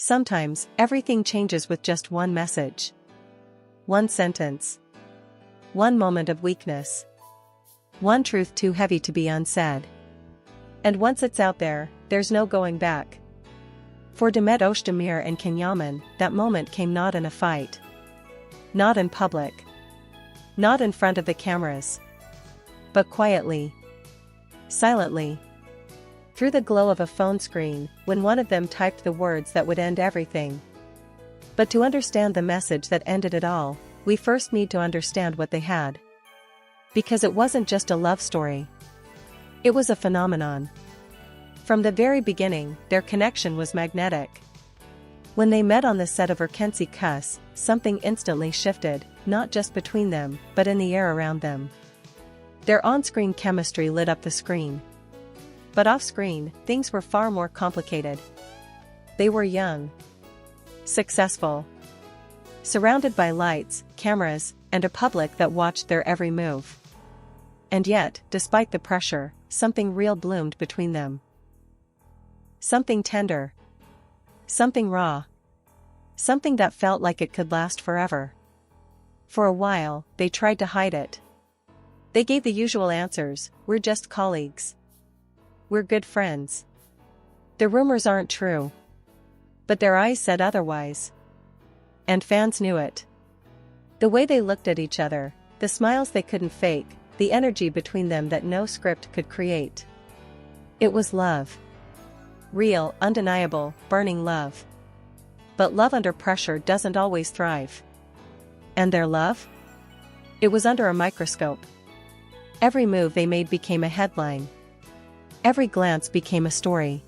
Sometimes, everything changes with just one message. One sentence. One moment of weakness. One truth too heavy to be unsaid. And once it's out there, there's no going back. For Demet, Özdemir and Yaman, that moment came not in a fight. Not in public. Not in front of the cameras. But quietly. Silently. Through the glow of a phone screen, when one of them typed the words that would end everything. But to understand the message that ended it all, we first need to understand what they had. Because it wasn't just a love story. It was a phenomenon. From the very beginning, their connection was magnetic. When they met on the set of Turkish, something instantly shifted, not just between them, but in the air around them. Their on-screen chemistry lit up the screen. But off-screen, things were far more complicated. They were young. Successful. Surrounded by lights, cameras, and a public that watched their every move. And yet, despite the pressure, something real bloomed between them. Something tender. Something raw. Something that felt like it could last forever. For a while, they tried to hide it. They gave the usual answers: we're just colleagues. We're good friends. The rumors aren't true. But their eyes said otherwise. And fans knew it. The way they looked at each other, the smiles they couldn't fake, the energy between them that no script could create. It was love. Real, undeniable, burning love. But love under pressure doesn't always thrive. And their love? It was under a microscope. Every move they made became a headline. Every glance became a story.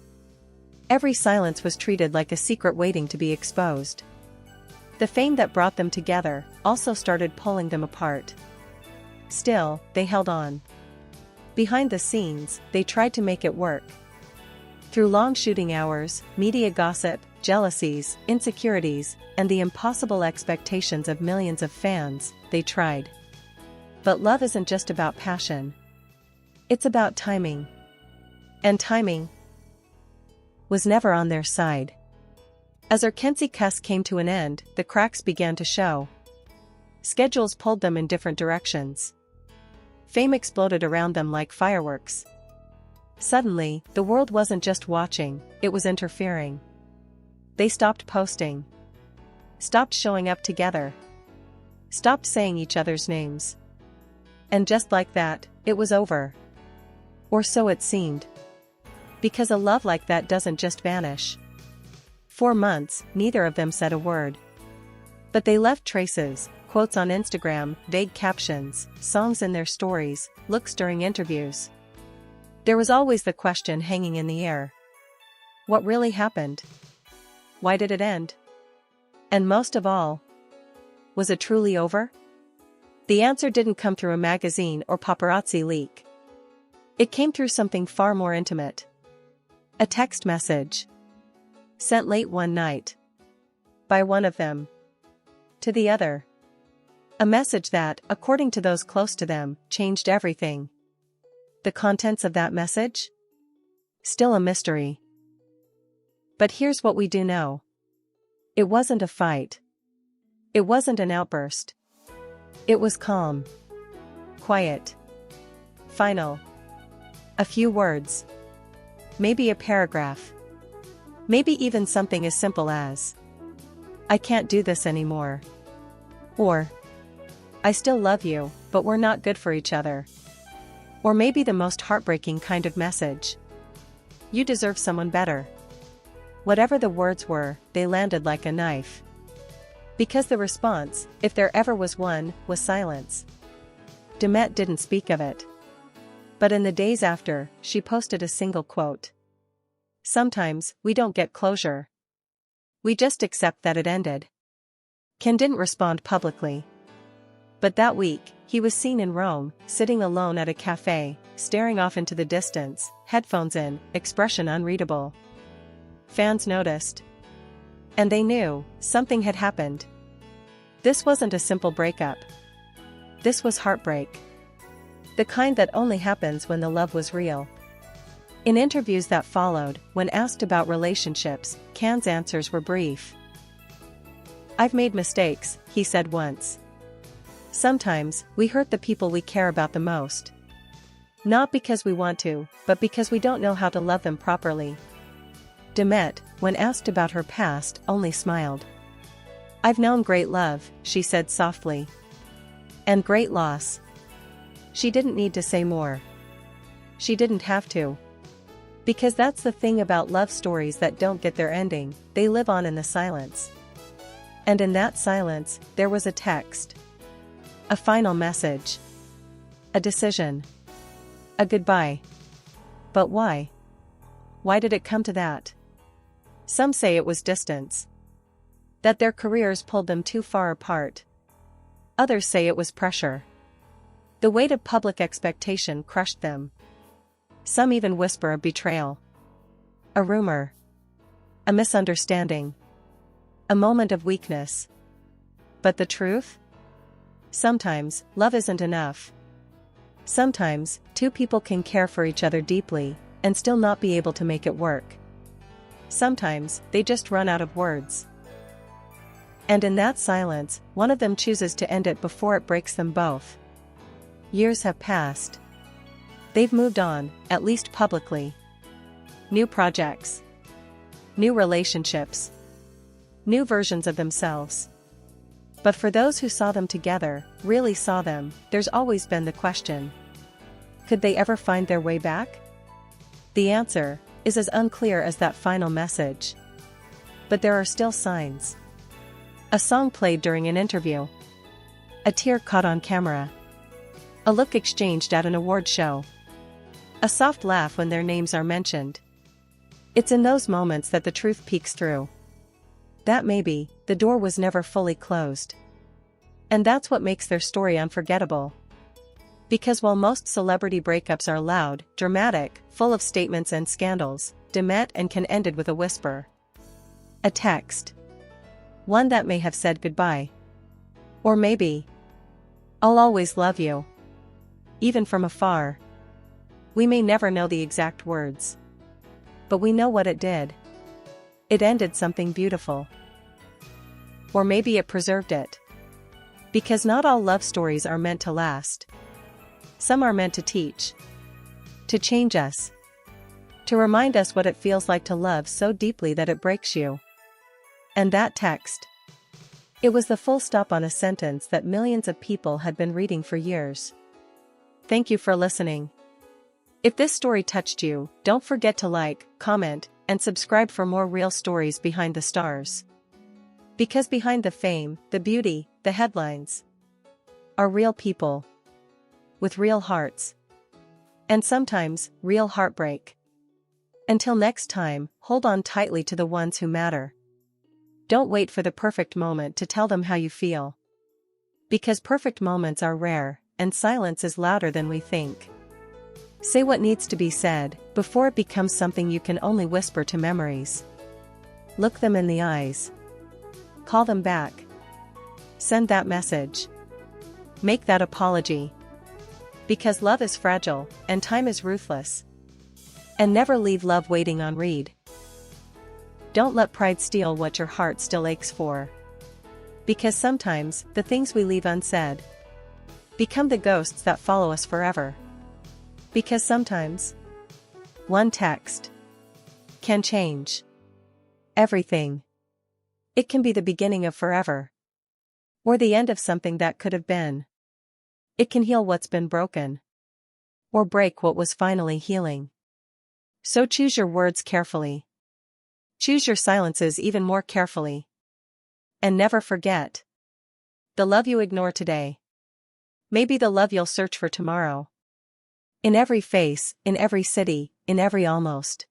Every silence was treated like a secret waiting to be exposed. The fame that brought them together also started pulling them apart. Still, they held on. Behind the scenes, they tried to make it work. Through long shooting hours, media gossip, jealousies, insecurities, and the impossible expectations of millions of fans, they tried. But love isn't just about passion. It's about timing. And timing was never on their side. As Turkish came to an end, the cracks began to show. Schedules pulled them in different directions. Fame exploded around them like fireworks. Suddenly, the world wasn't just watching, it was interfering. They stopped posting. Stopped showing up together. Stopped saying each other's names. And just like that, it was over. Or so it seemed. Because a love like that doesn't just vanish. 4 months, neither of them said a word. But they left traces, quotes on Instagram, vague captions, songs in their stories, looks during interviews. There was always the question hanging in the air. What really happened? Why did it end? And most of all, was it truly over? The answer didn't come through a magazine or paparazzi leak. It came through something far more intimate. A text message. Sent late one night. By one of them. To the other. A message that, according to those close to them, changed everything. The contents of that message? Still a mystery. But here's what we do know. It wasn't a fight. It wasn't an outburst. It was calm. Quiet. Final. A few words. Maybe a paragraph. Maybe even something as simple as, I can't do this anymore. Or, I still love you, but we're not good for each other. Or maybe the most heartbreaking kind of message. You deserve someone better. Whatever the words were, they landed like a knife. Because the response, if there ever was one, was silence. Demet didn't speak of it. But in the days after, she posted a single quote. Sometimes, we don't get closure. We just accept that it ended. Ken didn't respond publicly. But that week, he was seen in Rome, sitting alone at a cafe, staring off into the distance, headphones in, expression unreadable. Fans noticed. And they knew, something had happened. This wasn't a simple breakup. This was heartbreak. The kind that only happens when the love was real. In interviews that followed, when asked about relationships, Can's answers were brief. "I've made mistakes," he said once. "Sometimes, we hurt the people we care about the most. Not because we want to, but because we don't know how to love them properly." Demet, when asked about her past, only smiled. "I've known great love," she said softly. "And great loss." She didn't need to say more. She didn't have to. Because that's the thing about love stories that don't get their ending, they live on in the silence. And in that silence, there was a text. A final message. A decision. A goodbye. But why? Why did it come to that? Some say it was distance. That their careers pulled them too far apart. Others say it was pressure. The weight of public expectation crushed them. Some even whisper a betrayal. A rumor. A misunderstanding. A moment of weakness. But the truth? Sometimes, love isn't enough. Sometimes, two people can care for each other deeply, and still not be able to make it work. Sometimes, they just run out of words. And in that silence, one of them chooses to end it before it breaks them both. Years have passed. They've moved on, at least publicly. New projects. New relationships. New versions of themselves. But for those who saw them together, really saw them, there's always been the question. Could they ever find their way back? The answer is as unclear as that final message. But there are still signs. A song played during an interview. A tear caught on camera. A look exchanged at an award show. A soft laugh when their names are mentioned. It's in those moments that the truth peeks through. That maybe, the door was never fully closed. And that's what makes their story unforgettable. Because while most celebrity breakups are loud, dramatic, full of statements and scandals, Demet and Can ended with a whisper. A text. One that may have said goodbye. Or maybe, "I'll always love you." Even from afar. We may never know the exact words. But we know what it did. It ended something beautiful. Or maybe it preserved it. Because not all love stories are meant to last. Some are meant to teach. To change us. To remind us what it feels like to love so deeply that it breaks you. And that text. It was the full stop on a sentence that millions of people had been reading for years. Thank you for listening. If this story touched you, don't forget to like, comment, and subscribe for more real stories behind the stars. Because behind the fame, the beauty, the headlines, are real people. With real hearts. And sometimes, real heartbreak. Until next time, hold on tightly to the ones who matter. Don't wait for the perfect moment to tell them how you feel. Because perfect moments are rare, and silence is louder than we think. Say what needs to be said, before it becomes something you can only whisper to memories. Look them in the eyes. Call them back. Send that message. Make that apology. Because love is fragile, and time is ruthless. And never leave love waiting on read. Don't let pride steal what your heart still aches for. Because sometimes, the things we leave unsaid become the ghosts that follow us forever. Because sometimes, one text can change everything. It can be the beginning of forever. Or the end of something that could have been. It can heal what's been broken. Or break what was finally healing. So choose your words carefully. Choose your silences even more carefully. And never forget. The love you ignore today may be the love you'll search for tomorrow. In every face, in every city, in every almost.